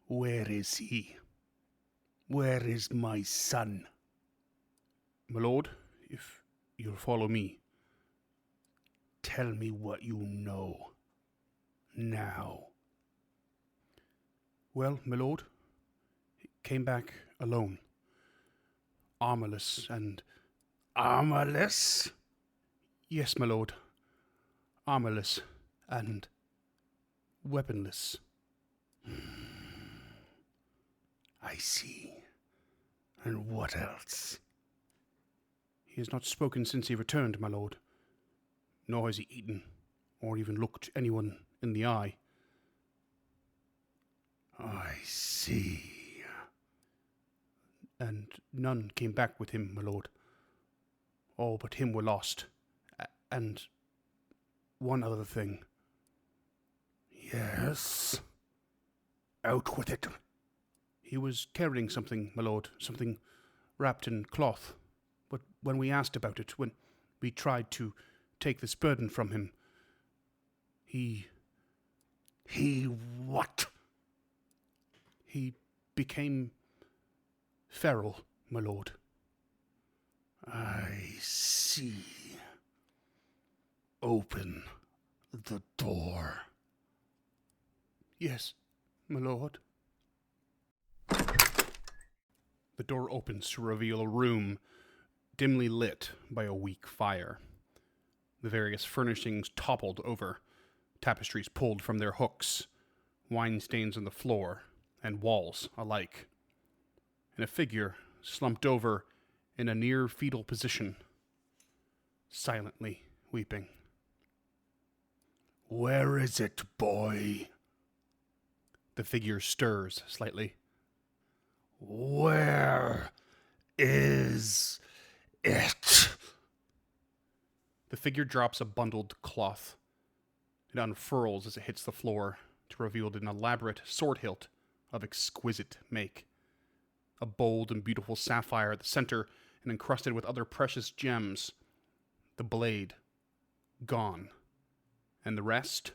Where is he? Where is my son? My lord, if you'll follow me, tell me what you know. Now. Well, my lord, he came back alone. Armorless and... Armorless? Yes, my lord. Armorless and weaponless. I see. And what else? He has not spoken since he returned, my lord. Nor has he eaten, or even looked anyone in the eye. I see. And none came back with him, my lord. All but him were lost. And one other thing. Yes? Out with it. He was carrying something, my lord, something wrapped in cloth. But when we asked about it, when we tried to take this burden from him, He what? He became feral, my lord. I see. Open the door. Yes, my lord. The door opens to reveal a room dimly lit by a weak fire. The various furnishings toppled over, tapestries pulled from their hooks, wine stains on the floor and walls alike, and a figure slumped over in a near fetal position, silently weeping. Where is it, boy? The figure stirs slightly. Where is it? The figure drops a bundled cloth. It unfurls as it hits the floor to reveal an elaborate sword hilt of exquisite make. A bold and beautiful sapphire at the center and encrusted with other precious gems. The blade gone. And the rest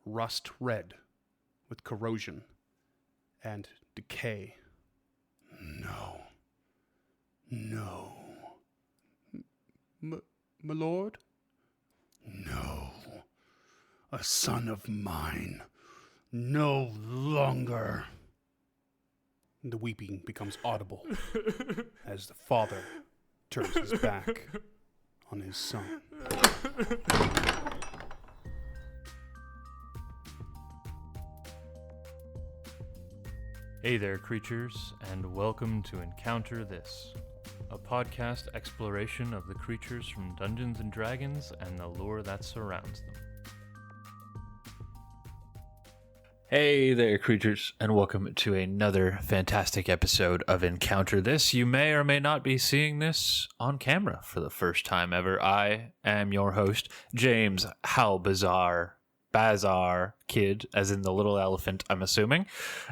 rust red with corrosion and decay. No. My lord? No. A son of mine. No longer. The weeping becomes audible as the father turns his back on his son. Hey there, creatures, and welcome to Encounter This, a podcast exploration of the creatures from Dungeons & Dragons and the lore that surrounds them. Hey there, creatures, and welcome to another fantastic episode of Encounter This. You may or may not be seeing this on camera for the first time ever. I am your host, James How Bazar Kid, as in the little elephant, I'm assuming.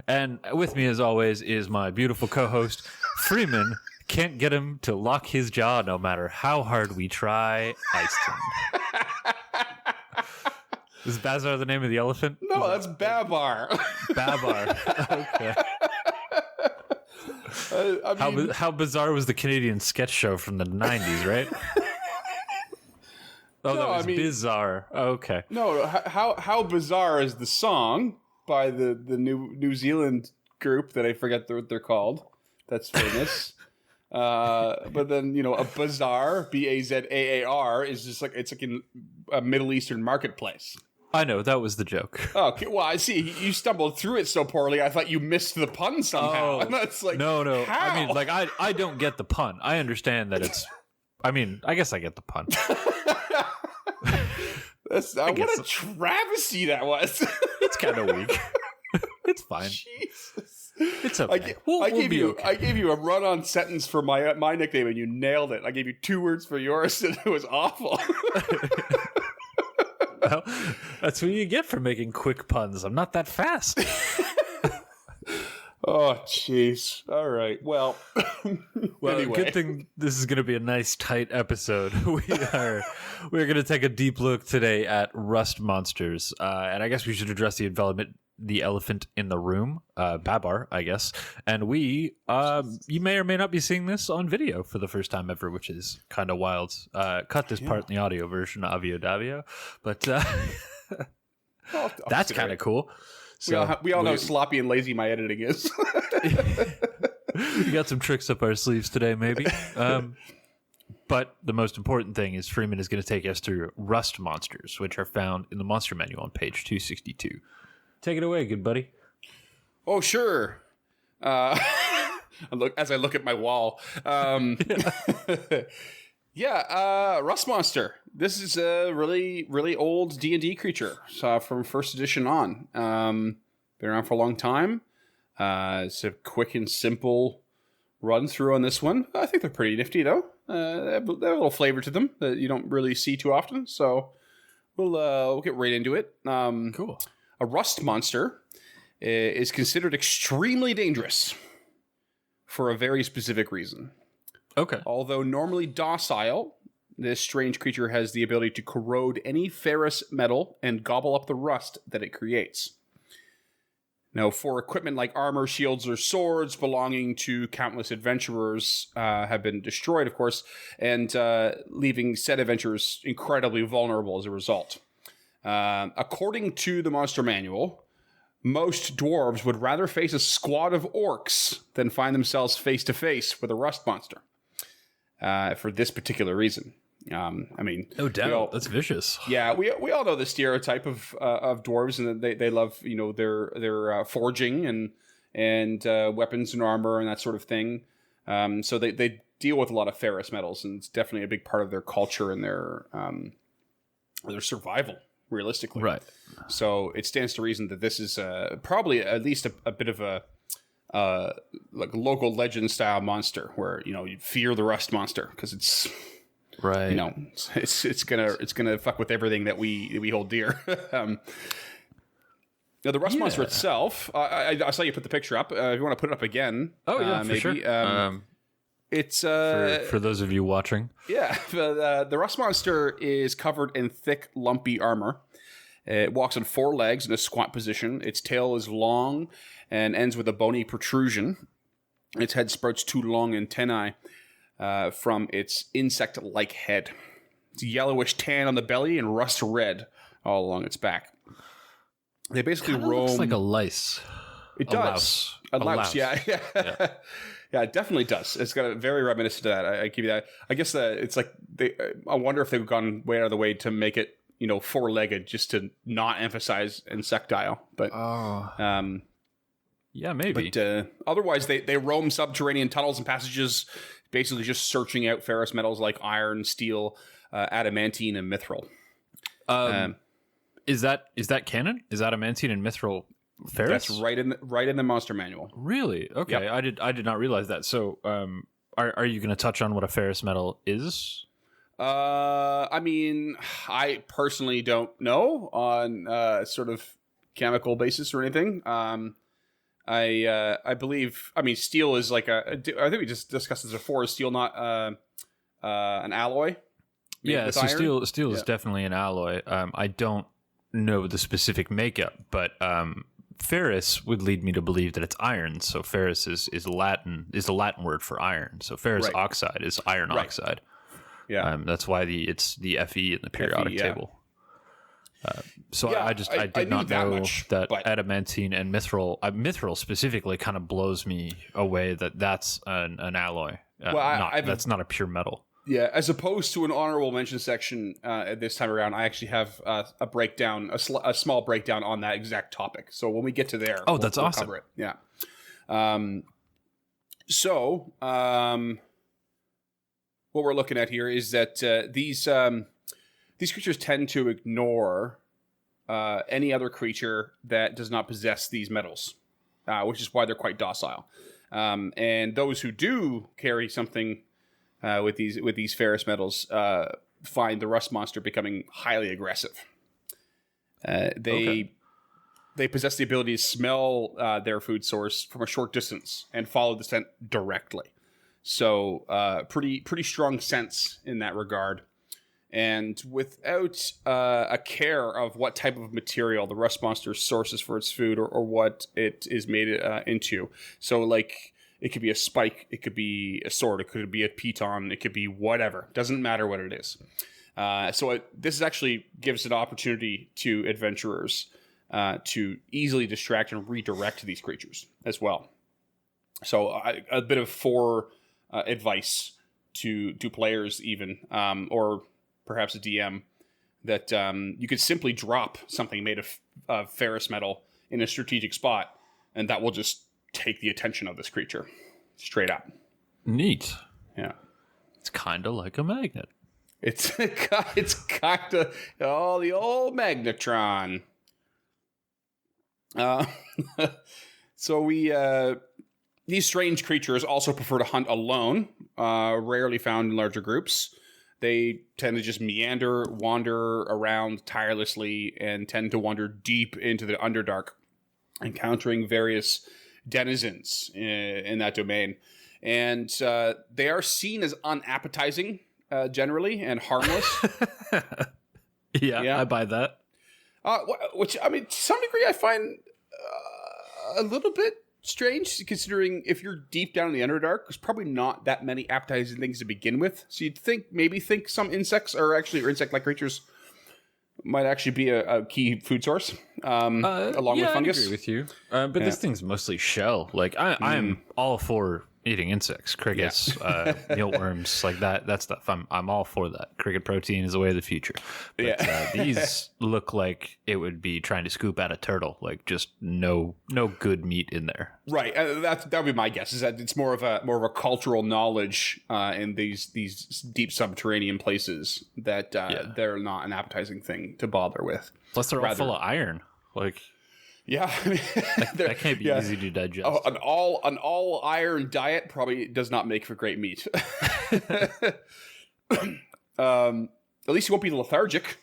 And with me, as always, is my beautiful co-host, Freeman. Can't get him to lock his jaw no matter how hard we try. Iced him. Is Bazar the name of the elephant? No, that's Babar. Babar. Okay. How bizarre was the Canadian sketch show from the 90s, right? Oh, no, that was bizarre. Okay. No, how bizarre is the song by the New Zealand group that I forget what they're called. That's famous. But then, a bazaar, Bazaar, is just like, it's like in a Middle Eastern marketplace. I know, that was the joke. Okay, well, I see. You stumbled through it so poorly, I thought you missed the pun somehow. Oh, and that's like, no. How? I mean, like, I don't get the pun. I understand that it's... I mean, I guess I get the pun. What a travesty that was. It's kind of weak. It's fine. Jesus. It's okay. I gave you a run-on sentence for my nickname, and you nailed it. I gave you 2 words for yours, and it was awful. Well, that's what you get for making quick puns. I'm not that fast. Oh, jeez. All right. Well, anyway. Good thing this is going to be a nice, tight episode. We're going to take a deep look today at rust monsters, and I guess we should address the the elephant in the room, Babar, I guess. And we, you may or may not be seeing this on video for the first time ever, which is kind of wild. Cut this part in the audio version, Avio Davio. But that's kind of cool. So we all know how sloppy and lazy my editing is. We got some tricks up our sleeves today, maybe. But the most important thing is Freeman is going to take us through rust monsters, which are found in the monster manual on page 262. Take it away, good buddy. Oh, sure. As I look at my wall. Rust monster. This is a really, really old D&D creature from first edition on. Been around for a long time. It's a quick and simple run through on this one. I think they're pretty nifty, though. They have a little flavor to them that you don't really see too often. So we'll get right into it. Cool. A rust monster is considered extremely dangerous for a very specific reason. Okay. Although normally docile, this strange creature has the ability to corrode any ferrous metal and gobble up the rust that it creates. Now, for equipment like armor, shields, or swords belonging to countless adventurers have been destroyed, of course, and leaving said adventurers incredibly vulnerable as a result. According to the Monster Manual, most dwarves would rather face a squad of orcs than find themselves face-to-face with a rust monster for this particular reason. No doubt. That's vicious. Yeah, we all know the stereotype of dwarves, and they love their forging and weapons and armor and that sort of thing. So they deal with a lot of ferrous metals, and it's definitely a big part of their culture and their survival, realistically. Right. So it stands to reason that this is probably at least a bit of a like local legend style monster, where you fear the rust monster because it's. Right. It's gonna fuck with everything that we hold dear. Now the rust monster itself, I saw you put the picture up. If you want to put it up again, maybe. For sure. It's for those of you watching. Yeah, the rust monster is covered in thick, lumpy armor. It walks on 4 legs in a squat position. Its tail is long and ends with a bony protrusion. Its head sprouts 2 long antennae from its insect-like head. It's yellowish tan on the belly and rust red all along its back. They basically roam. Looks like a lice. It does. A louse. Yeah. Yeah, it definitely does. It's got a very reminiscent to that. I give you that. I guess it's like I wonder if they've gone way out of the way to make it 4-legged just to not emphasize insectile. But yeah, maybe. But otherwise, they roam subterranean tunnels and passages, basically just searching out ferrous metals like iron, steel, adamantine, and mithril. Is that canon? Is adamantine and mithril ferrous? That's right in the Monster Manual. Really? Okay, yep. I did not realize that. So, are you going to touch on what a ferrous metal is? I personally don't know on sort of chemical basis or anything. I believe. Steel is like I think we just discussed this before. Is steel not an alloy? Yeah, so iron? Steel is definitely an alloy. I don't know the specific makeup, but ferrous would lead me to believe that it's iron. So ferrous is the Latin word for iron. So ferrous oxide is iron oxide. Yeah, that's why it's the Fe in the periodic table. I did not know that adamantine and mithril specifically kind of blows me away that's an alloy. That's not a pure metal. Yeah, as opposed to an honorable mention section this time around, I actually have a breakdown, a small breakdown on that exact topic. So when we get to there, that's awesome. Cover it. Yeah. What we're looking at here is that these creatures tend to ignore any other creature that does not possess these metals, which is why they're quite docile. And those who do carry something with these ferrous metals find the rust monster becoming highly aggressive. They possess the ability to smell their food source from a short distance and follow the scent directly. So pretty strong sense in that regard. And without a care of what type of material the rust monster sources for its food or what it is made into. So, like, it could be a spike, it could be a sword, it could be a piton, it could be whatever. Doesn't matter what it is. This actually gives an opportunity to adventurers to easily distract and redirect these creatures as well. So a bit of advice to players even, or perhaps a DM, that you could simply drop something made of ferrous metal in a strategic spot, and that will just take the attention of this creature straight up. Neat. Yeah. It's kind of like a magnet. It's kind of the old magnetron. So these strange creatures also prefer to hunt alone, rarely found in larger groups. They tend to just wander around tirelessly, and tend to wander deep into the Underdark, encountering various denizens in that domain. And they are seen as unappetizing, generally, and harmless. Yeah, I buy that. Which, I mean, to some degree, I find a little bit strange, considering if you're deep down in the Underdark, there's probably not that many appetizing things to begin with. So you'd think some insects or insect-like creatures might actually be a key food source, along with fungus. I agree with you. But this thing's mostly shell. Like I'm all for eating insects, crickets, mealworms, like that stuff. I'm all for that. Cricket protein is the way of the future. But these look like it would be trying to scoop out a turtle. Like just no good meat in there. Right. That would be my guess. Is that it's more of a cultural knowledge in these deep subterranean places that they're not an appetizing thing to bother with. Plus, they're all full of iron. Like. Yeah, I mean, that can't be easy to digest. An all iron diet probably does not make for great meat. At least you won't be lethargic.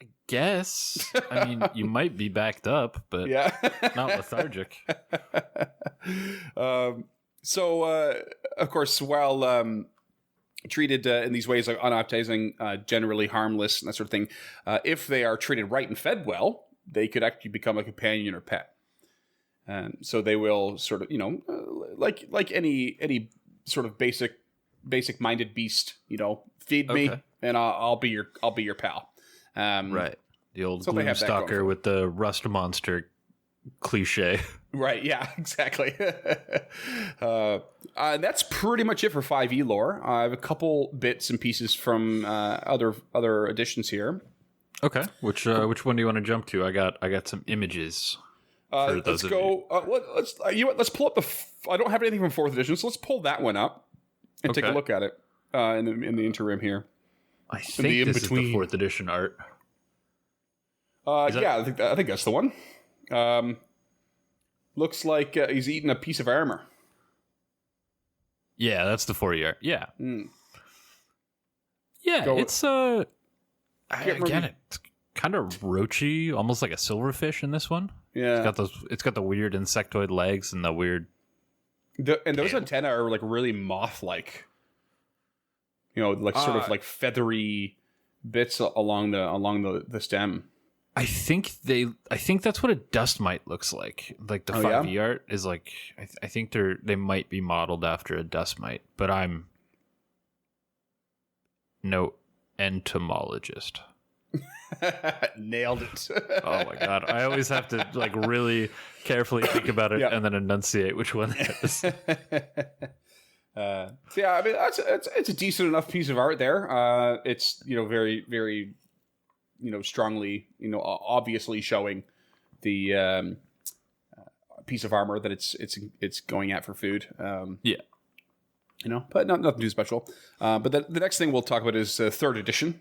I guess. I mean, you might be backed up, but not lethargic. So, of course, while treated in these ways, like unappetizing, generally harmless, and that sort of thing, if they are treated right and fed well, they could actually become a companion or pet. So they will sort of, like any sort of basic minded beast, feed me and I'll be your pal. Right. The old gloom stalker with the rust monster cliche. Right. Yeah, exactly. And that's pretty much it for 5e lore. I have a couple bits and pieces from other editions here. Okay, which one do you want to jump to? I got some images. Let's go. Let's pull up I don't have anything from 4th edition, so let's pull that one up and take a look at it in the interim here. I think this is the 4th edition art. I think that's the one. Looks like he's eating a piece of armor. Yeah, that's the 4e art. Yeah. Yeah, it's again, it's kind of roachy, almost like a silverfish in this one. Yeah, it's got the weird insectoid legs and the weird. And those antennae are like really moth-like. Like sort of like feathery bits along the stem. I think that's what a dust mite looks like. Like the 5e art is like. I think they might be modeled after a dust mite, but I'm no entomologist. Nailed it. Oh my god, I always have to like really carefully think about it and then enunciate which one it is. So yeah, I mean it's a decent enough piece of art there. It's very very strongly obviously showing the piece of armor that it's going at for food. But nothing too special. But the next thing we'll talk about is 3rd edition.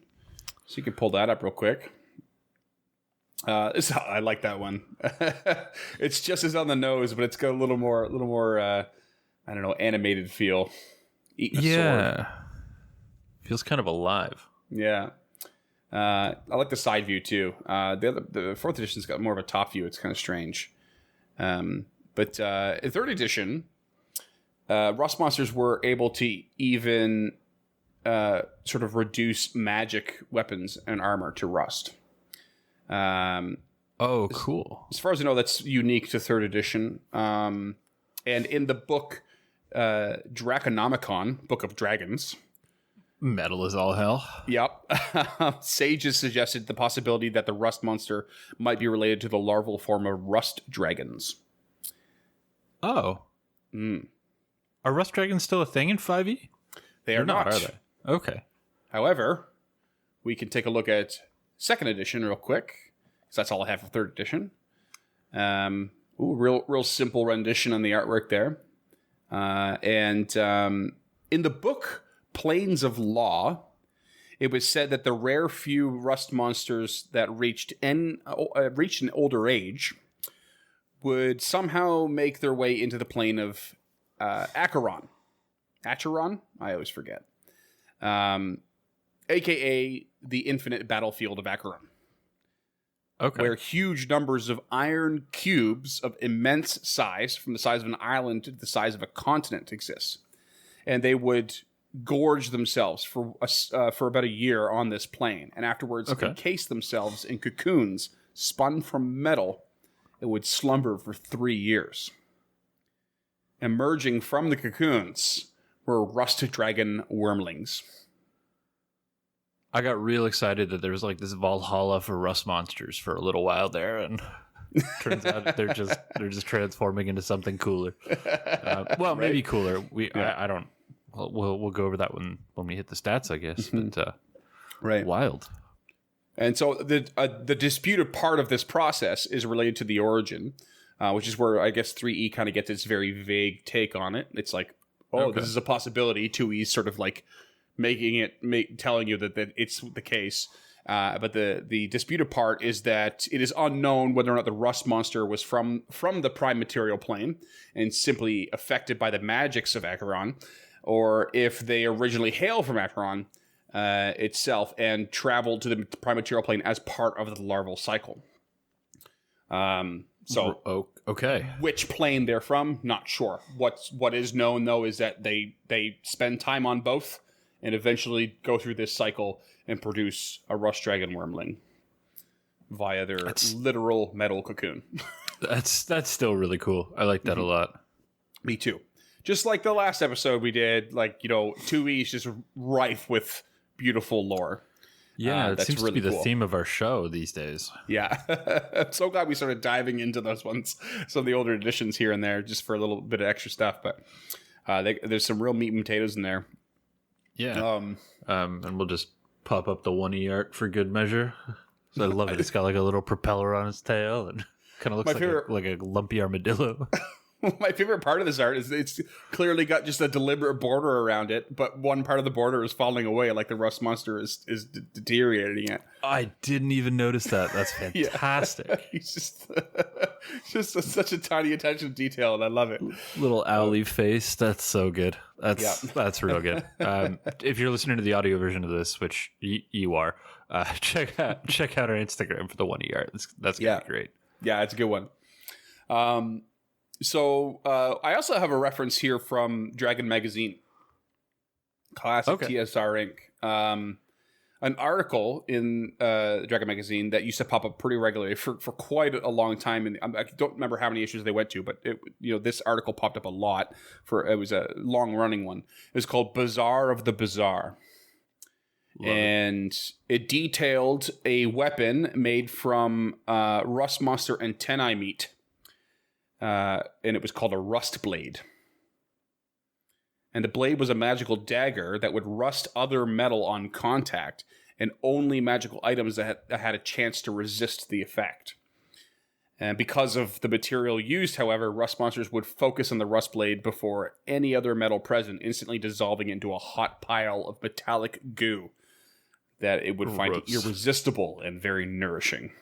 So you can pull that up real quick. I like that one. It's just as on the nose, but it's got a little more I don't know, animated feel. Eating a sword. Feels kind of alive. Yeah. I like the side view too. The 4th edition's got more of a top view. It's kind of strange. But in 3rd edition, rust monsters were able to even sort of reduce magic weapons and armor to rust. Oh, cool. As far as I know, that's unique to 3rd edition. And in the book Draconomicon, Book of Dragons. Metal is all hell. Yep. Sages suggested the possibility that the rust monster might be related to the larval form of rust dragons. Oh. Are rust dragons still a thing in 5e? They are not. Are they? Okay. However, we can take a look at 2nd edition real quick, because that's all I have for 3rd edition. Real simple rendition on the artwork there. And in the book Planes of Law, it was said that the rare few rust monsters that reached an older age would somehow make their way into the plane of Acheron. Acheron? I always forget. AKA the infinite battlefield of Acheron. Okay. Where huge numbers of iron cubes of immense size, from the size of an island to the size of a continent, exist. And they would gorge themselves for about a year on this plane, and afterwards encase themselves in cocoons spun from metal. It would slumber for 3 years. Emerging from the cocoons were rust dragon wormlings. I got real excited that there was like this Valhalla for rust monsters for a little while there, and turns out they're just transforming into something cooler. Maybe cooler. I don't. We'll go over that when we hit the stats, I guess. But wild. And so the disputed part of this process is related to the origin, which is where I guess 3E kind of gets its very vague take on it. It's like, this is a possibility. 2E's sort of like telling you that it's the case. But the disputed part is that it is unknown whether or not the rust monster was from the prime material plane and simply affected by the magics of Acheron, or if they originally hail from Acheron itself and traveled to the prime material plane as part of the larval cycle. Which plane they're from, not sure. What is known, though, is that they spend time on both and eventually go through this cycle and produce a rust dragon wormling via their literal metal cocoon. That's still really cool. I like that a lot. Me too. Just like the last episode we did, 2E is just rife with beautiful lore. Yeah, it seems really to be the cool. theme of our show these days. Yeah. I'm so glad we started diving into those ones, some of the older editions here and there, just for a little bit of extra stuff. But there's some real meat and potatoes in there. Yeah. And we'll just pop up the 1E art for good measure. So I love it. It's got like a little propeller on its tail and kind of looks like a lumpy armadillo. My favorite part of this art is it's clearly got just a deliberate border around it, but one part of the border is falling away, like the rust monster is deteriorating it. I didn't even notice that. That's fantastic. Yeah. He's just such a tiny attention to detail, and I love it. Little owly face. That's so good. That's real good. If you're listening to the audio version of this, which you are, check out our Instagram for the 1E art. That's gonna be great. Yeah, it's a good one. So I also have a reference here from Dragon Magazine, classic TSR Inc. An article in Dragon Magazine that used to pop up pretty regularly for quite a long time, and I don't remember how many issues they went to, but this article popped up a lot. It was a long running one. It was called "Bazaar of the Bizarre." It detailed a weapon made from rust monster antennae meat. And it was called a rust blade. And the blade was a magical dagger that would rust other metal on contact, and only magical items that had a chance to resist the effect. And because of the material used, however, rust monsters would focus on the rust blade before any other metal present, instantly dissolving into a hot pile of metallic goo that it would find irresistible and very nourishing.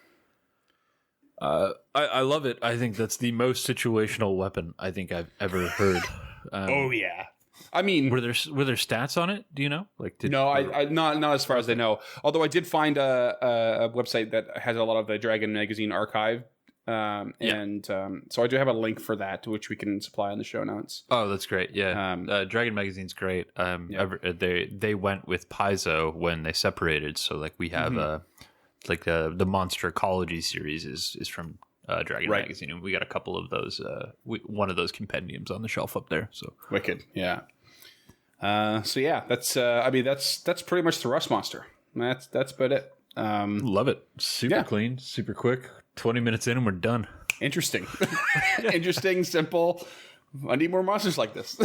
I love it. I think that's the most situational weapon I think I've ever heard. I mean, were there stats on it? Do you know? Not as far as I know. Although I did find a website that has a lot of the Dragon Magazine archive So I do have a link for that, which we can supply in the show notes. Oh, that's great. Yeah. Dragon Magazine's great. They went with Paizo when they separated. So like we have the Monster Ecology series is from Dragon Magazine, and we got a couple of those. One of those compendiums on the shelf up there. So wicked, yeah. So yeah, that's pretty much the Rust Monster. That's about it. Love it. Super clean, super quick. 20 minutes in and we're done. Interesting. Interesting, simple. I need more monsters like this.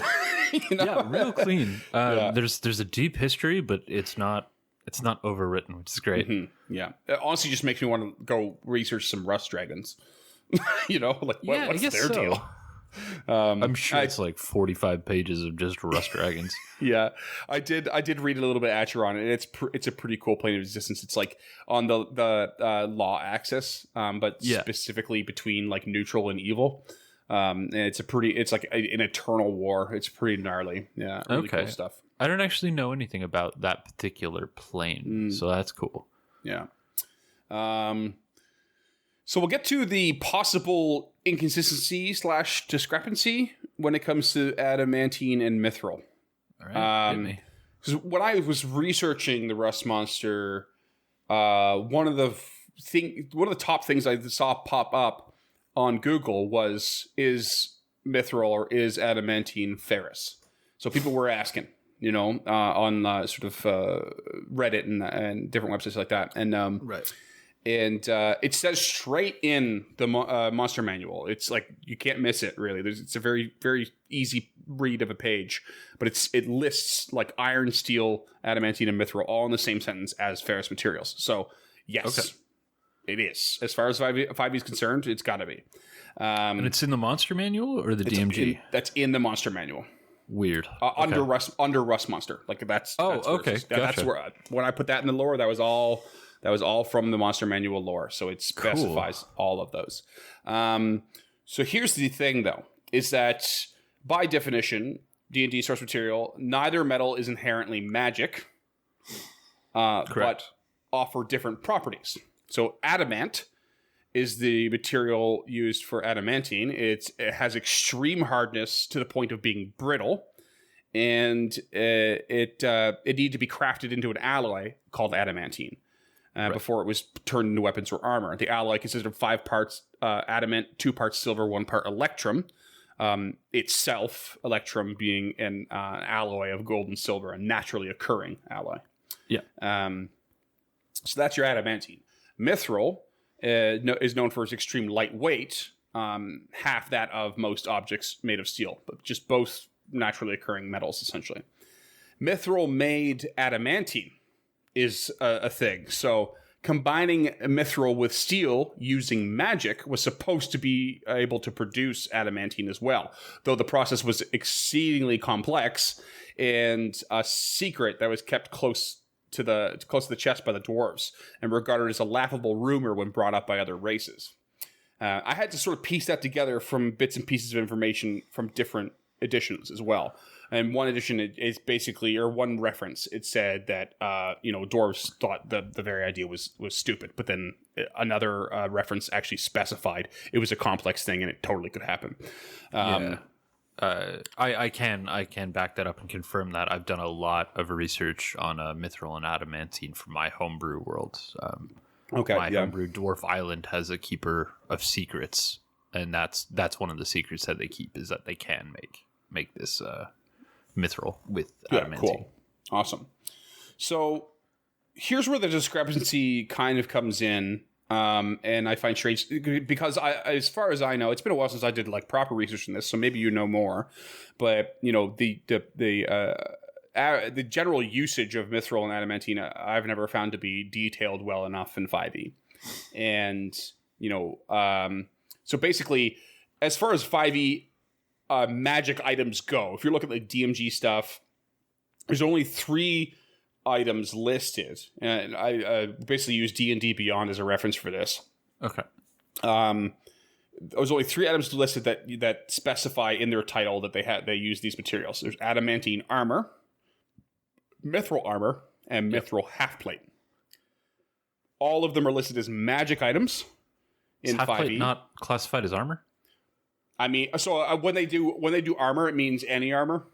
Yeah, real clean. There's a deep history, but it's not overwritten, which is great. Mm-hmm. Yeah. It honestly just makes me want to go research some Rust Dragons. What's their deal? I'm sure it's like 45 pages of just Rust Dragons. Yeah, I did read a little bit at Acheron, and it's a pretty cool plane of existence. It's like on the law axis, but specifically between like neutral and evil. And it's like an eternal war. It's pretty gnarly. Yeah, really cool stuff. I don't actually know anything about that particular plane, so that's cool. Yeah. So we'll get to the possible inconsistency / discrepancy when it comes to adamantine and mithril. All right, because when I was researching the Rust Monster, one of the top things I saw pop up on Google is mithril or is adamantine ferrous? So people were asking, on sort of Reddit and different websites like that, and And it says straight in the monster manual. It's like you can't miss it, really. It's a very, very easy read of a page, but it lists like iron, steel, adamantine, and mithril all in the same sentence as ferrous materials. So yes, it is. As far as 5e is concerned, it's got to be. And it's in the monster manual or the DMG? That's in the monster manual. Weird. Under Rust Monster. Like that's. Okay. Gotcha. That's where when I put that in the lore, that was all. That was all from the Monster Manual lore, so it specifies all of those. So here's the thing, though, is that by definition, D&D source material, neither metal is inherently magic, but offer different properties. So adamant is the material used for adamantine. It has extreme hardness to the point of being brittle, and it needed to be crafted into an alloy called adamantine. Before it was turned into weapons or armor. The alloy consisted of 5 parts adamant, 2 parts silver, 1 part electrum. Itself, electrum being an alloy of gold and silver, a naturally occurring alloy. Yeah. So that's your adamantine. Mithril is known for its extreme lightweight, half that of most objects made of steel, but just both naturally occurring metals, essentially. Mithril made adamantine is a thing. So combining mithril with steel using magic was supposed to be able to produce adamantine as well, though the process was exceedingly complex and a secret that was kept close to the chest by the dwarves and regarded as a laughable rumor when brought up by other races. I had to sort of piece that together from bits and pieces of information from different editions as well. And one edition is basically, or one reference, it said that dwarves thought the very idea was stupid, but then another reference actually specified it was a complex thing and it totally could happen. I can back that up and confirm that. I've done a lot of research on mithril and adamantine for my homebrew world. My homebrew Dwarf Island has a keeper of secrets, and that's one of the secrets that they keep, is that they can make this mithril with adamantine. Cool. Awesome. So here's where the discrepancy kind of comes in, and I find strange because as far as I know, it's been a while since I did like proper research in this, so maybe you know more. But the general usage of mithril and adamantine, I've never found to be detailed well enough in 5e, and so basically, as far as 5e. Magic items go. If you're looking at the DMG stuff, there's only 3 items listed, and I basically use D&D Beyond as a reference for this. Okay. There's only 3 items listed that specify in their title that they use these materials. There's adamantine armor, mithril armor, and mithril half plate. All of them are listed as magic items, Is in half plate 5e. not classified as armor? I mean, so when they do armor, it means any armor.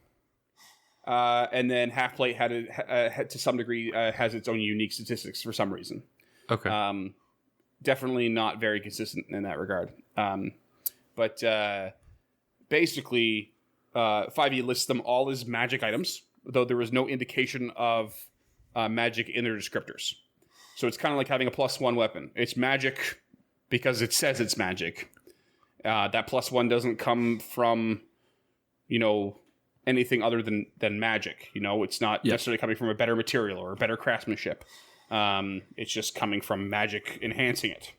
And then half plate had to some degree has its own unique statistics for some reason. Okay. Definitely not very consistent in that regard. But basically, 5e lists them all as magic items, though there was no indication of magic in their descriptors. So it's kind of like having a +1 weapon. It's magic because it says it's magic. That +1 doesn't come from, anything other than magic. It's not necessarily coming from a better material or a better craftsmanship. It's just coming from magic enhancing it.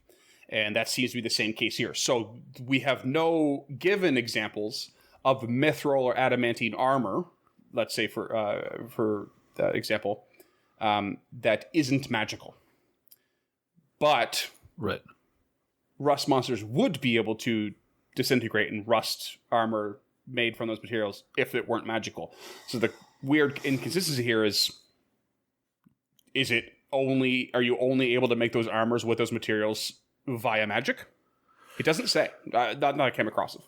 And that seems to be the same case here. So we have no given examples of mithril or adamantine armor, let's say for example, that isn't magical. But right. rust monsters would be able to disintegrate and rust armor made from those materials if it weren't magical. So the weird inconsistency here is are you only able to make those armors with those materials via magic? It doesn't say. Not I came across it.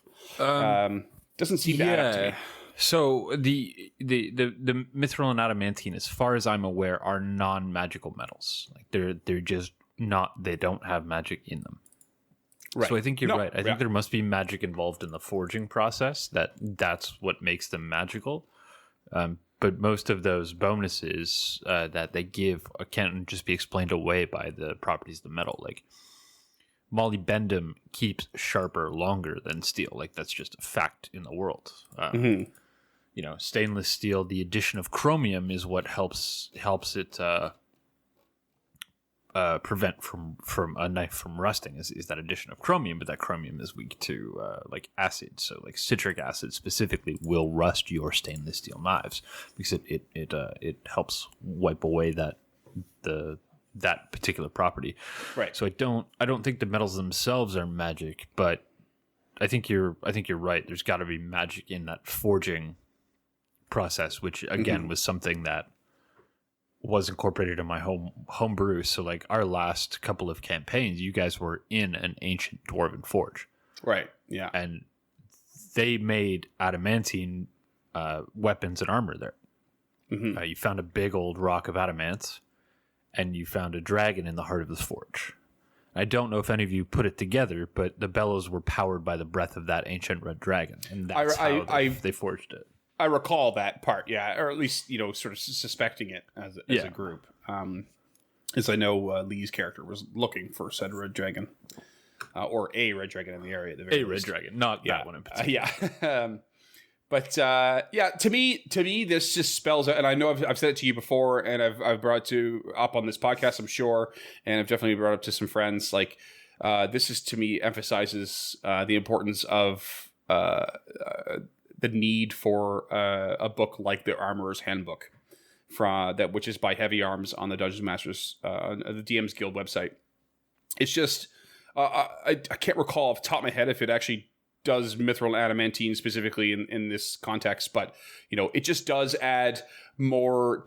Doesn't seem to add up to me. So the mithril and adamantine, as far as I'm aware, are non-magical metals. Like they're just not. They don't have magic in them. Right. So I think you're right. I think there must be magic involved in the forging process. That's what makes them magical. But most of those bonuses that they give can't just be explained away by the properties of the metal. Like molybdenum keeps sharper longer than steel. Like that's just a fact in the world. Stainless steel. The addition of chromium is what helps it prevent from a knife from rusting. Is that addition of chromium? But that chromium is weak to like acid. So like citric acid specifically will rust your stainless steel knives because it helps wipe away that particular property. Right. So I don't think the metals themselves are magic, but I think you're right. There's got to be magic in that forging process, which again was something that was incorporated in my home brew. So like our last couple of campaigns, you guys were in an ancient dwarven forge. Right. Yeah. And they made adamantine weapons and armor there. Mm-hmm. You found a big old rock of adamant, and you found a dragon in the heart of the forge. I don't know if any of you put it together, but the bellows were powered by the breath of that ancient red dragon, and that's how they forged it. I recall that part, yeah, or at least sort of suspecting it as a group. As I know, Lee's character was looking for said red dragon, or a red dragon in the area. At the very least. Red dragon, not that one in particular. But to me, this just spells out, and I know I've said it to you before, and I've brought it up on this podcast, I'm sure, and I've definitely brought it up to some friends. Like, this is to me emphasizes the importance of the need for a book like the Armorer's Handbook, which is by Heavy Arms on the Dungeons Masters, the DM's Guild website. It's just I can't recall off the top of my head if it actually does mithril and adamantine specifically in this context, but it just does add more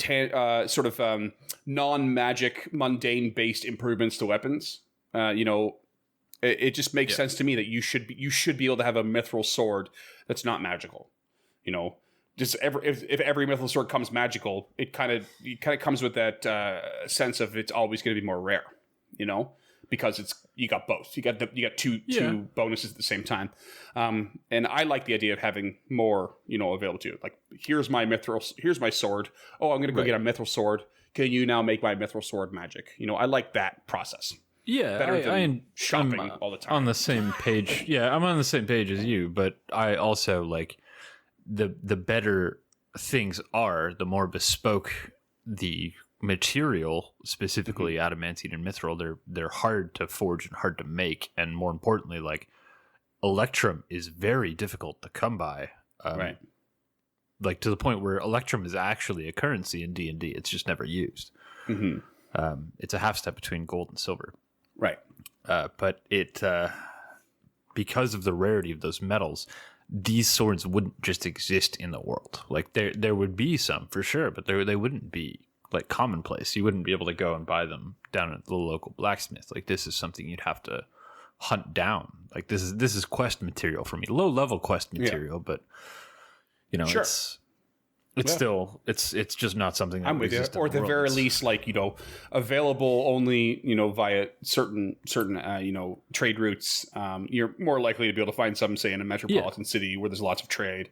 sort of non-magic, mundane based improvements to weapons. It just makes sense to me that you should be able to have a mithril sword that's not magical. Just if every mithril sword comes magical, it kind of comes with that sense of it's always going to be more rare. Because you got both. You got two bonuses at the same time. And I like the idea of having more, available to you. Like, here's my sword. Oh, I'm going to go get a mithril sword. Can you now make my mithril sword magic? I like that process. Yeah, better than shopping all the time. On the same page. Yeah, I'm on the same page as you, but I also like the better things are, the more bespoke the material, specifically adamantine and mithril. They're hard to forge and hard to make, and more importantly, like electrum is very difficult to come by. Right. Like to the point where electrum is actually a currency in D&D. It's just never used. Mm-hmm. It's a half step between gold and silver. Right. But it because of the rarity of those metals, these swords wouldn't just exist in the world. Like there would be some for sure, but they wouldn't be like commonplace. You wouldn't be able to go and buy them down at the local blacksmith. Like this is something you'd have to hunt down. Like this is quest material for me, low level quest material, but you know, it's still it's just not something that I'm with you. Or at the very least, like, you know, available only, you know, via certain you know, trade routes. You're more likely to be able to find some, say, in a metropolitan city where there's lots of trade.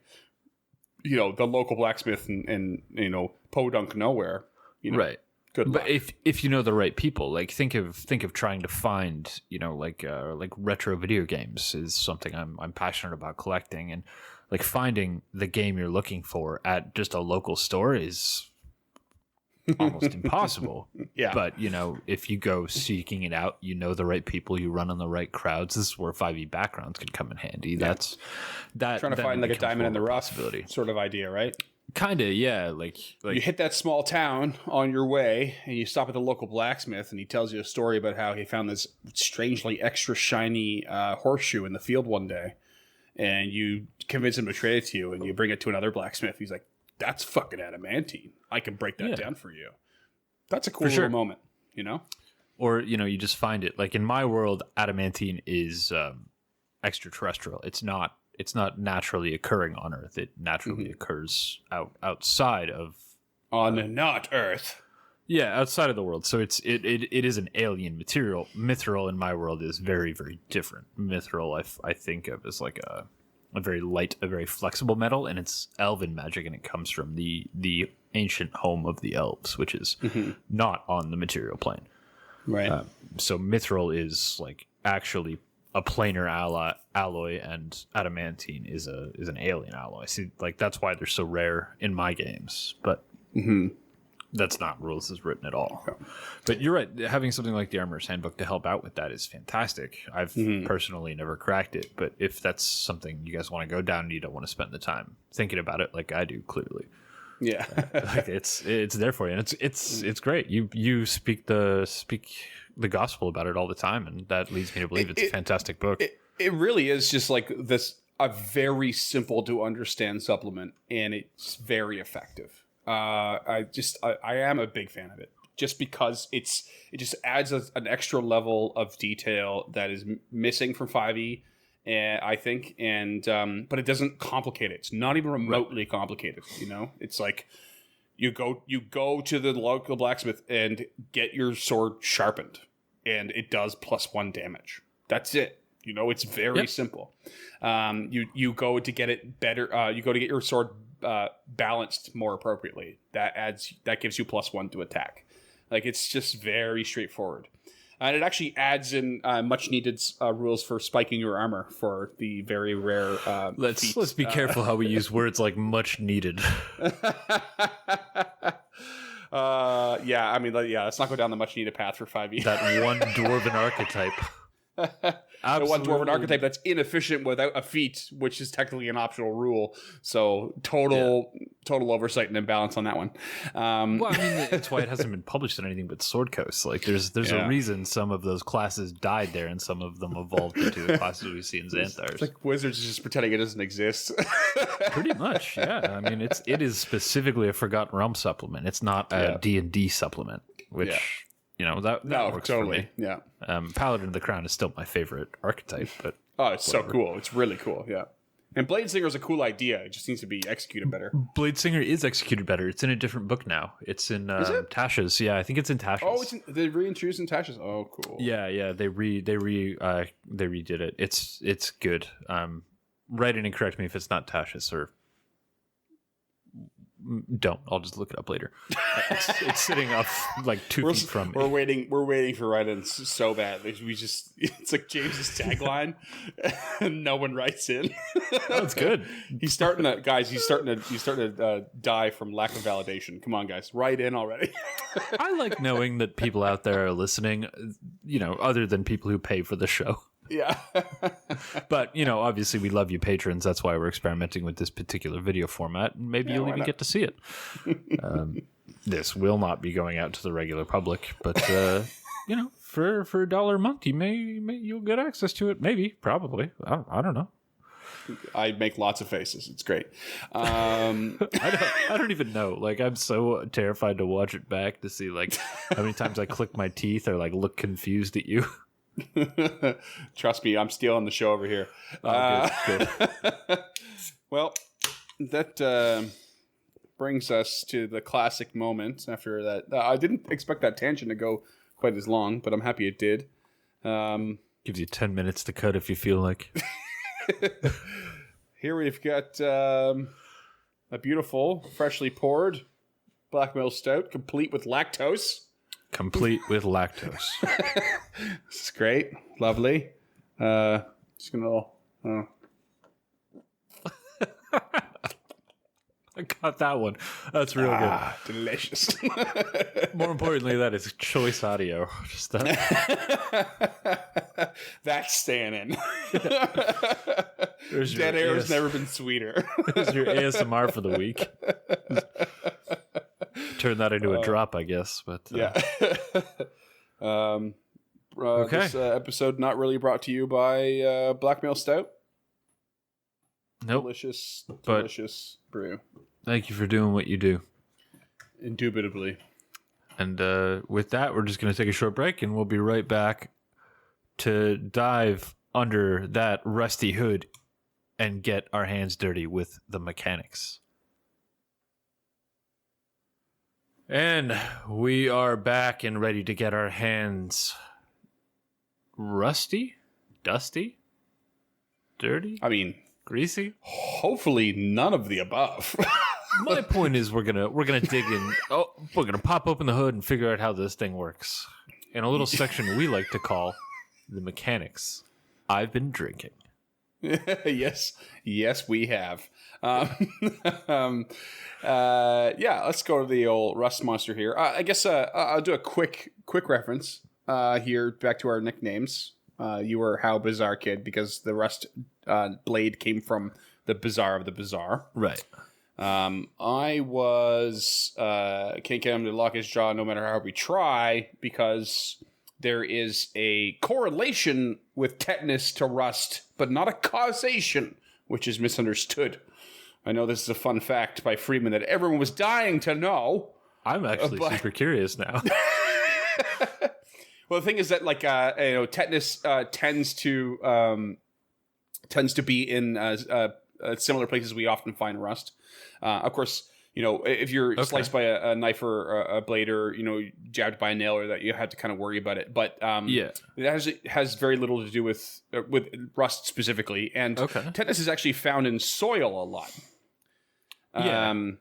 You know, the local blacksmith and you know, podunk nowhere. You know, right. Good luck. But if you know the right people, like think of trying to find, you know, like retro video games is something I'm passionate about collecting, and like finding the game you're looking for at just a local store is almost impossible. Yeah. But, you know, if you go seeking it out, you know the right people, you run on the right crowds. This is where 5e backgrounds can come in handy. Yeah. That's that. Trying to find like a diamond in the rough sort of idea, right? Kind of, yeah. Like you hit that small town on your way, and you stop at the local blacksmith, and he tells you a story about how he found this strangely extra shiny horseshoe in the field one day, and you convince him to trade it to you, and you bring it to another blacksmith. He's like, "That's fucking adamantine. I can break that down for you." That's a cool little moment, you know? Or, you know, you just find it. Like in my world, adamantine is extraterrestrial. It's not naturally occurring on Earth. It naturally occurs outside of not Earth. Yeah, outside of the world. So it is an alien material. Mithril in my world is very, very different. Mithril I think of as like a very light, a very flexible metal, and it's elven magic, and it comes from the ancient home of the elves, which is not on the material plane. Right. So mithril is like actually a planar alloy, and adamantine is an alien alloy. See, like that's why they're so rare in my games, but that's not rules as written at all. Okay. But you're right. Having something like the Armorer's Handbook to help out with that is fantastic. I've personally never cracked it, but if that's something you guys want to go down and you don't want to spend the time thinking about it like I do, clearly. Yeah. Like it's there for you, and it's great. You speak the gospel about it all the time, and that leads me to believe it's a fantastic book. It really is just like a very simple to understand supplement, and it's very effective. I am a big fan of it, just because it just adds an extra level of detail that is missing from 5e, I think, but it doesn't complicate it. It's not even remotely complicated. You know, it's like you go to the local blacksmith and get your sword sharpened, and it does +1 damage. That's it. You know, it's very simple. You go to get it better. You go to get your sword balanced more appropriately. That gives you +1 to attack. Like, it's just very straightforward. And it actually adds in much needed rules for spiking your armor for the very rare. Let's be careful how we use words like much needed. Yeah, I mean, let's not go down the much needed path for 5e. That one dwarven archetype. The one dwarven archetype that's inefficient without a feat, which is technically an optional rule. So total oversight and imbalance on that one. Well, I mean, that's why it hasn't been published in anything but Sword Coast. Like, there's a reason some of those classes died there, and some of them evolved into the classes we see in Xanthars. It's like Wizards just pretending it doesn't exist. Pretty much, yeah. I mean, it is specifically a Forgotten Realm supplement. It's not a D&D supplement, which. You know, that works totally for me. Yeah. Paladin of the Crown is still my favorite archetype, but it's so cool. It's really cool. Yeah. And Bladesinger is a cool idea. It just needs to be executed better. Bladesinger is executed better. It's in a different book now. It's in Tasha's. Yeah, I think it's in Tasha's. Oh, they reintroduced in Tasha's. Oh, cool. Yeah. They redid it. It's good. Write in and correct me if it's not Tasha's, or don't. I'll just look it up later. It's sitting up like 2 feet from me. We're waiting for write-ins so bad. It's like James's tagline, and no one writes in. That's good. He's starting to die from lack of validation. Come on, guys, write in already. I like knowing that people out there are listening. You know, other than people who pay for the show. Yeah. But, you know, obviously we love you patrons. That's why we're experimenting with this particular video format. And maybe you'll even get to see it. This will not be going out to the regular public, but, you know, for $1 a month, you'll get access to it. Maybe, probably. I don't know. I make lots of faces. It's great. I don't even know. Like, I'm so terrified to watch it back to see like how many times I click my teeth or like look confused at you. Trust me, I'm stealing the show over here. Good. Well, that brings us to the classic moment after that. I didn't expect that tangent to go quite as long, but I'm happy it did. Gives you 10 minutes to cut if you feel like. Here we've got a beautiful, freshly poured black male stout, complete with lactose. Complete with lactose. This is great. Lovely. Just gonna... I got that one. That's real good. Delicious. More importantly, that is choice audio. Just that. That's staying in. There's Dead air has never been sweeter. There's your ASMR for the week. Turn that into a drop, I guess. But yeah. Okay. This episode not really brought to you by Blackmail Stout. Nope. Delicious brew. Thank you for doing what you do. Indubitably. And with that, we're just going to take a short break, and we'll be right back to dive under that rusty hood and get our hands dirty with the mechanics. And we are back and ready to get our hands rusty, dusty, dirty. I mean, greasy. Hopefully, none of the above. My point is, we're gonna dig in. Oh, we're gonna pop open the hood and figure out how this thing works in a little section we like to call the mechanics. I've been drinking. yes, we have. Let's go to the old Rust Monster here. I guess I'll do a quick reference here back to our nicknames. You were How Bizarre Kid because the Rust blade came from the Bizarre of the Bizarre. Right. I was can't get him to lock his jaw no matter how we try because there is a correlation with tetanus to rust, but not a causation, which is misunderstood. I know this is a fun fact by Freeman that everyone was dying to know. I'm actually super curious now. Well, the thing is that tetanus tends to be in similar places we often find rust. Of course, if you're sliced by a knife or a blade or jabbed by a nail, or that you have to kind of worry about it. But it has very little to do with rust specifically. And tetanus is actually found in soil a lot. When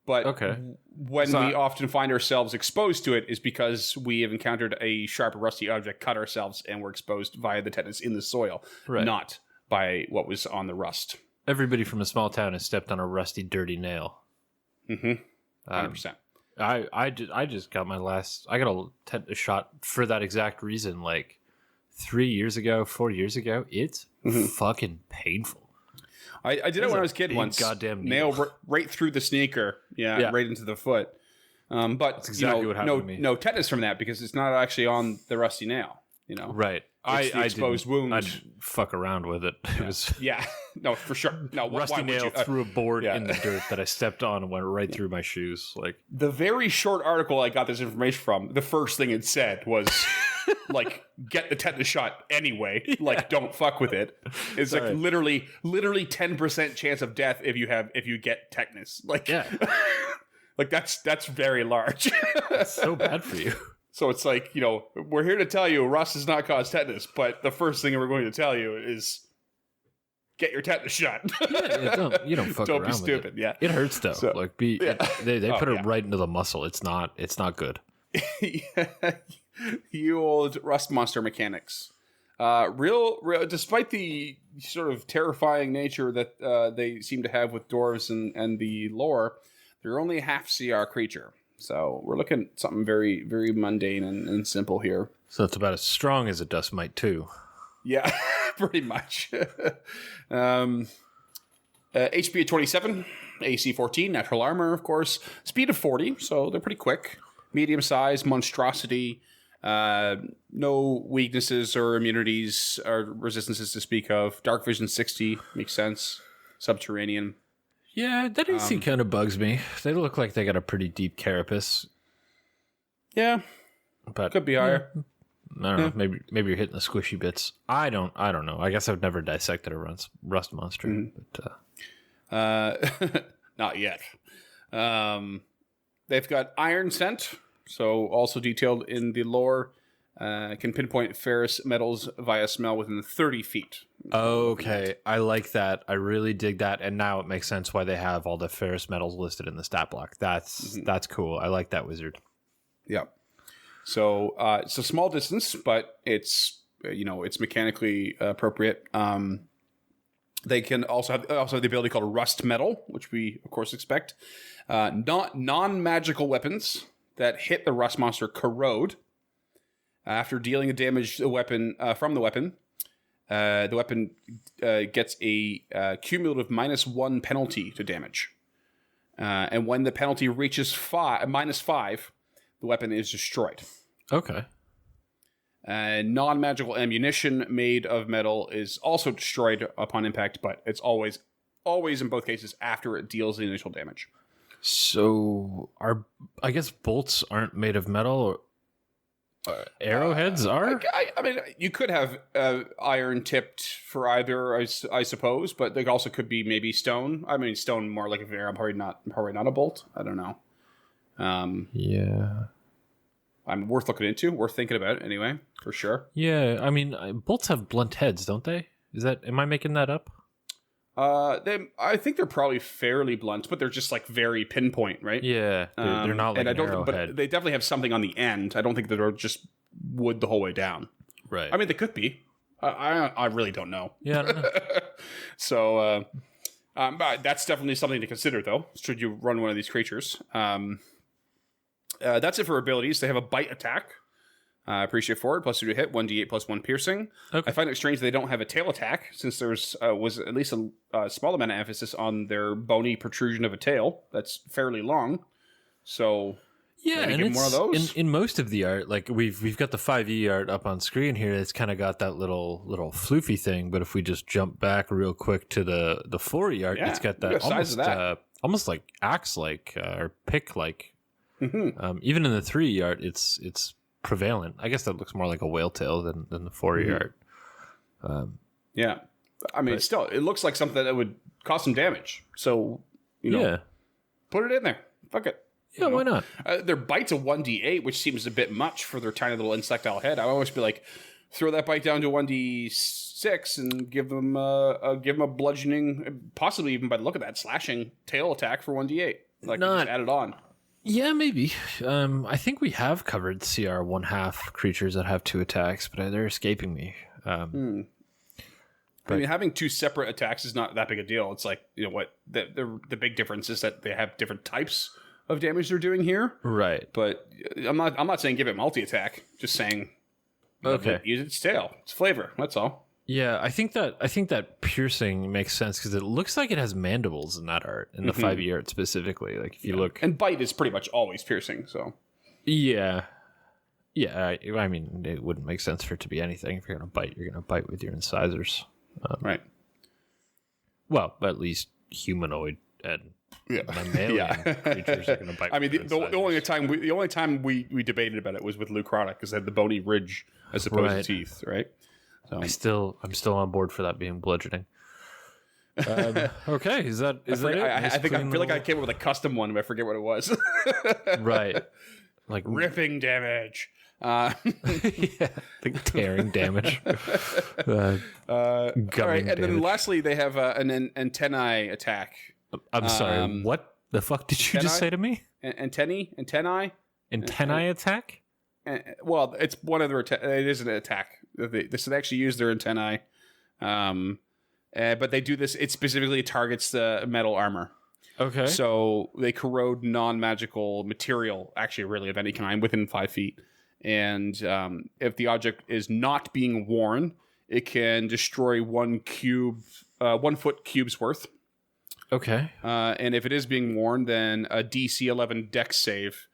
we often find ourselves exposed to it is because we have encountered a sharp or rusty object, cut ourselves, and we're exposed via the tetanus in the soil, not by what was on the rust. Everybody from a small town has stepped on a rusty, dirty nail. 100%. I just got my last. I got a tetanus shot for that exact reason. Like 4 years ago. It's fucking painful. I did it when I was a kid once. Goddamn nail right through the sneaker. Yeah, right into the foot. But that's exactly what happened to me. No tetanus from that because it's not actually on the rusty nail. Right. It's the exposed wound. I'd fuck around with it. It was no, for sure. No, rusty nail through a board in the dirt that I stepped on and went right through my shoes. Like the very short article I got this information from, the first thing it said was like, get the tetanus shot anyway. Like, don't fuck with it. It's like literally 10% chance of death if you get tetanus. Like, like that's very large. It's so bad for you. So it's like, we're here to tell you rust does not cause tetanus, but the first thing we're going to tell you is get your tetanus shot. You don't fuck don't around be stupid. with it. Yeah, it hurts though. So, like they put it right into the muscle. It's not good. You old Rust Monster mechanics. Real. Despite the sort of terrifying nature that they seem to have with dwarves and the lore, they're only a half CR creature. So we're looking at something very, very mundane and simple here. So it's about as strong as a dust mite too. Yeah, pretty much. HP at 27, AC 14, natural armor, of course. Speed of 40, so they're pretty quick. Medium size, monstrosity. No weaknesses or immunities or resistances to speak of. Dark vision 60, makes sense. Subterranean. Yeah, that AC kind of bugs me. They look like they got a pretty deep carapace. Yeah, but could be higher. don't know. Maybe you're hitting the squishy bits. I don't know. I guess I've never dissected a rust monster. But, not yet. They've got iron scent, so also detailed in the lore. Can pinpoint ferrous metals via smell within 30 feet. Okay, I like that. I really dig that, and now it makes sense why they have all the ferrous metals listed in the stat block. That's cool. I like that wizard. Yeah. So it's a small distance, but it's it's mechanically appropriate. They can also have the ability called rust metal, which we of course expect. Non-magical weapons that hit the rust monster corrode. After dealing a damage from the weapon gets a cumulative -1 penalty to damage. And when the penalty reaches -5, the weapon is destroyed. Okay. Non-magical ammunition made of metal is also destroyed upon impact, but it's always in both cases after it deals the initial damage. So I guess bolts aren't made of metal, or arrowheads are? I mean, you could have iron tipped for either, I suppose, but they also could be maybe stone. I mean, stone more like a arrow, probably not a bolt. I don't know. Yeah. I'm worth looking into, worth thinking about anyway, for sure. Yeah, I mean, bolts have blunt heads, don't they? Am I making that up? I think they're probably fairly blunt, but they're just like very pinpoint, right? Yeah, they're not like an arrowhead. But they definitely have something on the end. I don't think that they're just wood the whole way down. Right. I mean, they could be. I really don't know. Yeah, I don't know. So, but that's definitely something to consider, though, should you run one of these creatures. That's it for abilities. They have a bite attack. Appreciate forward, +2 to hit, 1d8 +1 piercing. Okay. I find it strange they don't have a tail attack, since there's was at least a small amount of emphasis on their bony protrusion of a tail that's fairly long. So yeah, and it's one of those. In most of the art, like we've got the 5e art up on screen here. It's kind of got that little floofy thing. But if we just jump back real quick to the 4e art, it's got that almost like axe like or pick like. Mm-hmm. Even in the 3e art, it's prevalent. I guess that looks more like a whale tail than the 4e art. Yeah, I mean, still, it looks like something that would cause some damage. So put it in there. Fuck it. Yeah, why not? Their bite's a 1d8, which seems a bit much for their tiny little insectile head. I would always be like, throw that bite down to 1d6 and give them a bludgeoning, possibly even by the look of that, slashing tail attack for 1d8. Like, just add it on. Yeah, maybe. I think we have covered CR 1/2 creatures that have 2 attacks, but they're escaping me. I mean, having 2 separate attacks is not that big a deal. It's like, what the big difference is that they have different types of damage they're doing here. Right. But I'm not saying give it multi-attack. Just saying, use its tail. It's flavor. That's all. Yeah, I think that piercing makes sense because it looks like it has mandibles in that art, in the 5e art specifically. Like if you look, and bite is pretty much always piercing. So yeah. I mean, it wouldn't make sense for it to be anything. If you're gonna bite, you're gonna bite with your incisors, right? Well, at least humanoid and mammalian creatures are gonna bite. I mean, the only time we debated about it was with Lucronic because it had the bony ridge as opposed to teeth, right? So. I'm still on board for that being bludgeoning. Okay, is that it? I feel like I came up with a custom one, but I forget what it was. Right, like ripping damage. Like tearing damage. All right, and then lastly, they have an antennae attack. I'm sorry. What the fuck did you just say to me? Antennae attack. Well, it's one of their. It is an attack. They actually use their antennae, but they do this. It specifically targets the metal armor. Okay. So they corrode non-magical material, actually, really of any kind, within 5 feet. And if the object is not being worn, it can destroy 1 foot cubes worth. Okay. And if it is being worn, then a DC 11 Dex save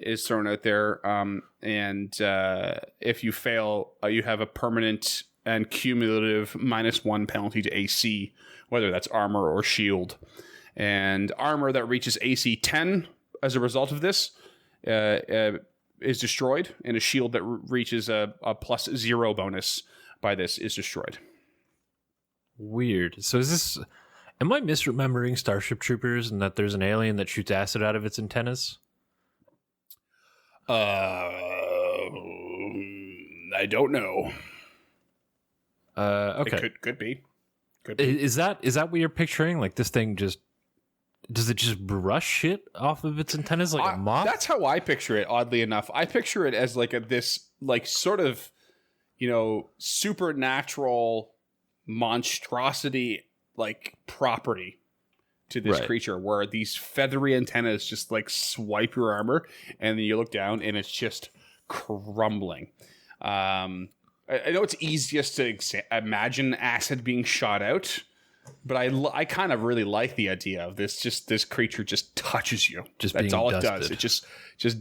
is thrown out there, and if you fail, you have a permanent and cumulative -1 penalty to AC, whether that's armor or shield. And armor that reaches AC 10 as a result of this is destroyed, and a shield that reaches a +0 bonus by this is destroyed. Weird. So is this... Am I misremembering Starship Troopers and that there's an alien that shoots acid out of its antennas? I don't know. Okay. It could be. Is that what you're picturing? Like this thing just... Does it just brush shit off of its antennas like a moth? That's how I picture it, oddly enough. I picture it as like this like sort of, supernatural monstrosity like property to this creature, where these feathery antennas just like swipe your armor, and then you look down and it's just crumbling. I know it's easiest to imagine acid being shot out, but I kind of really like the idea of this creature just touches you. That's all it does. It just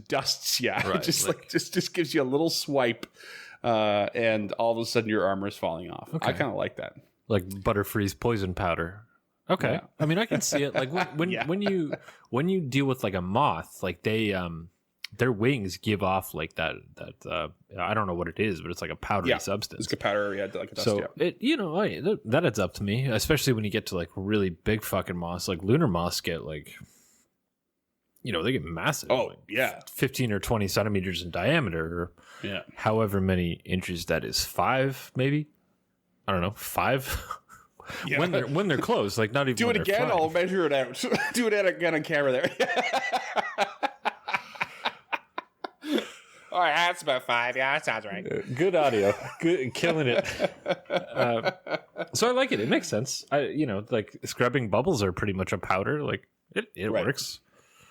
dusts. Yeah. Right, just gives you a little swipe, and all of a sudden your armor is falling off. Okay. I kind of like that. Like Butterfree's poison powder. Okay. Yeah. I mean, I can see it. Like when you deal with like a moth, like they their wings give off like that I don't know what it is, but it's like a powdery substance. It's like a powder, like a dust. So it that adds up to me, especially when you get to like really big fucking moths. Like lunar moths get like, they get massive. Oh, like yeah. 15 or 20 centimeters in diameter, or however many inches that is. 5 maybe. I don't know, 5. Yeah. When they're close, like not even. Do it again. I'll measure it out. Do it again on camera there. All right, that's about 5. Yeah, that sounds right. Good audio. Good, killing it. So I like it. It makes sense. Like scrubbing bubbles are pretty much a powder. Like it works.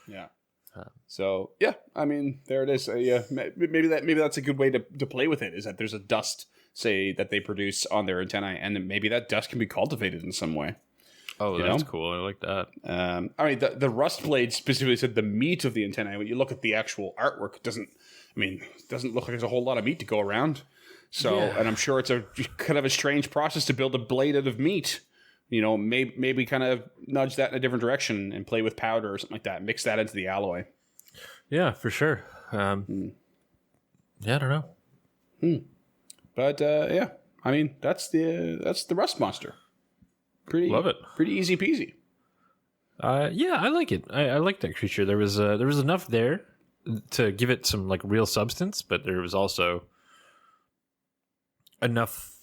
Yeah. So yeah, I mean, there it is. Maybe that's a good way to play with it. Is that there's a dust, say, that they produce on their antennae, and then maybe that dust can be cultivated in some way. Oh, that's cool. I like that. I mean, the rust blade specifically said the meat of the antennae. When you look at the actual artwork, it doesn't look like there's a whole lot of meat to go around. So, and I'm sure it's a kind of a strange process to build a blade out of meat. Maybe kind of nudge that in a different direction and play with powder or something like that. Mix that into the alloy. Yeah, for sure. Yeah, I don't know. But yeah, I mean that's the rust monster. Love it. Pretty easy peasy. Yeah, I like it. I like that creature. There was enough there to give it some like real substance, but there was also enough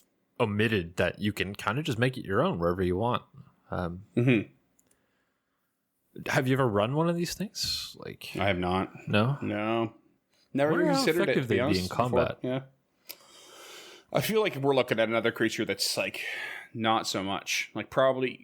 omitted that you can kind of just make it your own wherever you want. Have you ever run one of these things? Like, I have not. No. Never even considered it. They'd be in combat. Before. Yeah. I feel like we're looking at another creature that's like not so much. Like probably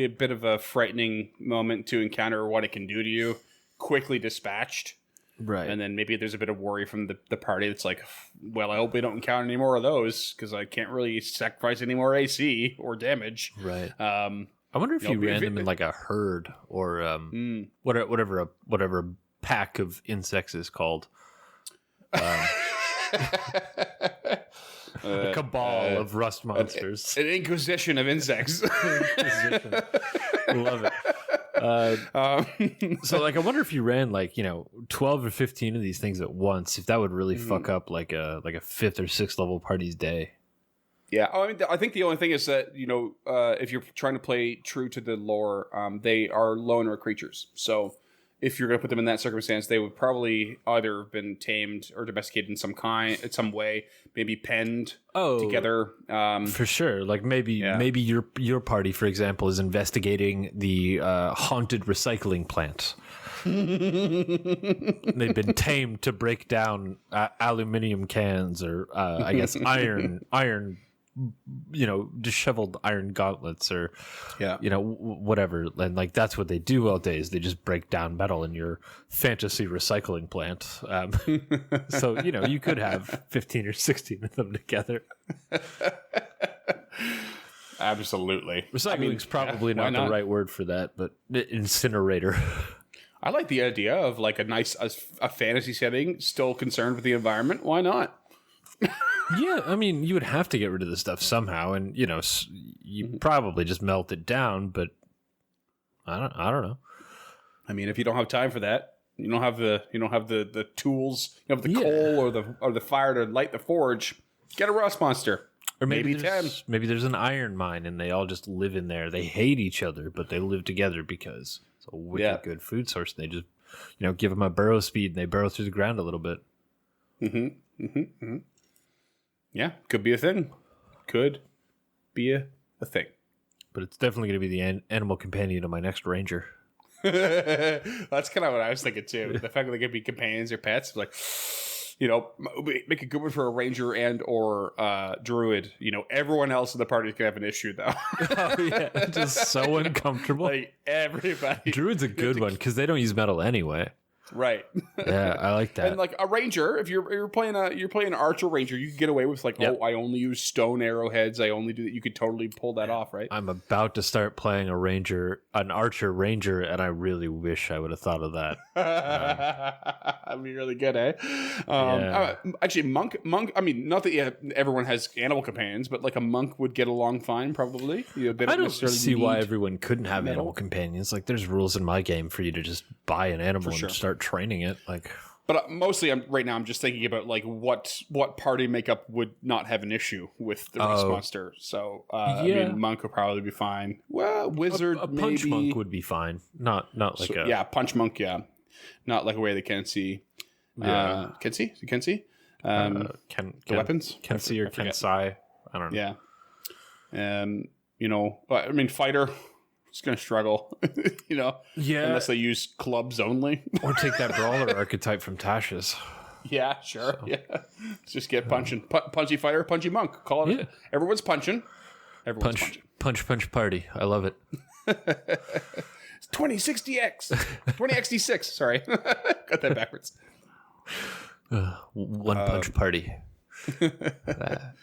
a bit of a frightening moment to encounter what it can do to you, quickly dispatched. Right. And then maybe there's a bit of worry from the party that's like, well, I hope we don't encounter any more of those because I can't really sacrifice any more AC or damage. Right. I wonder if you ran them in like a herd or whatever a pack of insects is called. A cabal of rust monsters. An inquisition of insects. Love it. So like I wonder if you ran like 12 or 15 of these things at once, if that would really fuck up like a 5th or 6th level party's day. Yeah, I mean, I think the only thing is that if you're trying to play true to the lore, they are loner creatures. So if you're going to put them in that circumstance, they would probably either have been tamed or domesticated in some way, maybe penned together. For sure. Like maybe your party, for example, is investigating the haunted recycling plant. They've been tamed to break down aluminum cans or I guess iron disheveled iron gauntlets or whatever, and like that's what they do all day is they just break down metal in your fantasy recycling plant. So you could have 15 or 16 of them together. Absolutely. Recycling's probably not the right word for that, but incinerator. I like the idea of like a fantasy setting, still concerned with the environment. Why not? Yeah, I mean, you would have to get rid of the stuff somehow, and you probably just melt it down. But I don't know. I mean, if you don't have time for that, You don't have the tools. You have the coal or the fire to light the forge. Get a rust monster. Or maybe 10. Maybe there's an iron mine and they all just live in there. They hate each other, but they live together because it's a wicked good food source. And they just, give them a burrow speed and they burrow through the ground a little bit. Yeah, could be a thing. Could be a thing. But it's definitely going to be the animal companion of my next ranger. That's kind of what I was thinking too. The fact that they could be companions or pets, like, make a good one for a ranger and or druid. Everyone else in the party is gonna have an issue though. Oh yeah, just so uncomfortable. Like everybody. Druid's a good one because they don't use metal anyway. Right. Yeah, I like that. And like a ranger, if you're playing an archer ranger, you can get away with like, I only use stone arrowheads. I only do that. You could totally pull that off, right? I'm about to start playing an archer ranger, and I really wish I would have thought of that. That'd be really good, eh? Actually, monk. I mean, not that everyone has animal companions, but like a monk would get along fine, probably. I don't see why everyone couldn't have animal companions. Like, there's rules in my game for you to just buy an animal and start training it. Like, but mostly, I'm just thinking about like what party makeup would not have an issue with the rust monster. So I mean, monk would probably be fine. Well, wizard, a punch maybe. monk would be fine. Not like punch monk. Yeah, not like a way they can see. Yeah, can see. the weapons. Can see or can sai. I don't know. Yeah. I mean, fighter. It's gonna struggle, unless they use clubs only, or take that brawler archetype from Tasha's. Yeah, sure. So. Yeah, just get punching, punchy fighter, punchy monk. Call it. Yeah. Everyone's punching. Punch party. I love it. 2060X, 20XD6. Sorry, got that backwards. One punch party.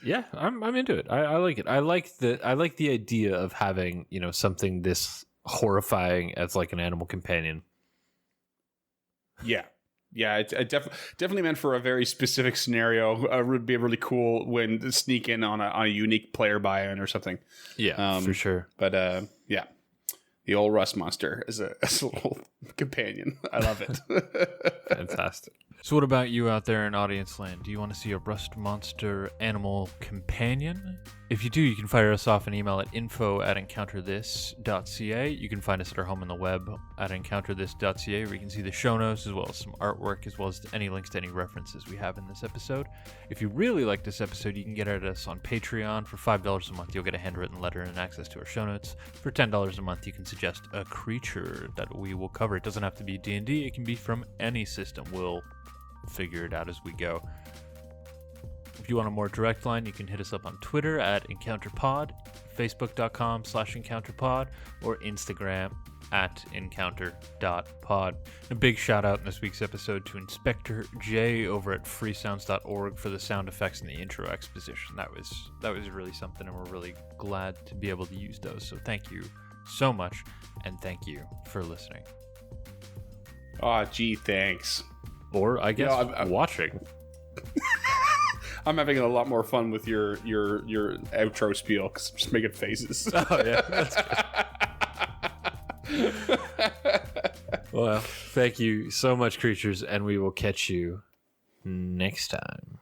Yeah, I'm into it. I like it. I like the idea of having something this horrifying as like an animal companion. Yeah, it's definitely meant for a very specific scenario. It would be really cool when to sneak in on a unique player buy-in or something. Yeah, for sure. But yeah, the old rust monster as a little companion. I love it. Fantastic. So what about you out there in audience land? Do you want to see a rust monster animal companion? If you do, you can fire us off an email at info@encounterthis.ca. You can find us at our home on the web at encounterthis.ca, where you can see the show notes as well as some artwork, as well as any links to any references we have in this episode. If you really like this episode, you can get at us on Patreon. For $5 a month, you'll get a handwritten letter and access to our show notes. For $10 a month, you can suggest a creature that we will cover. It doesn't have to be D&D. It can be from any system. We'll figure it out as we go. If you want a more direct line, you can hit us up on Twitter at EncounterPod, Facebook.com/EncounterPod, or Instagram at Encounter.pod. A big shout out in this week's episode to Inspector J over at freesounds.org for the sound effects and the intro exposition. That was really something, and we're really glad to be able to use those. So thank you so much, and thank you for listening. Oh, gee, thanks. Or I guess I'm watching. I'm having a lot more fun with your outro spiel because I'm just making faces. Oh yeah, that's good. Well, thank you so much, creatures, and we will catch you next time.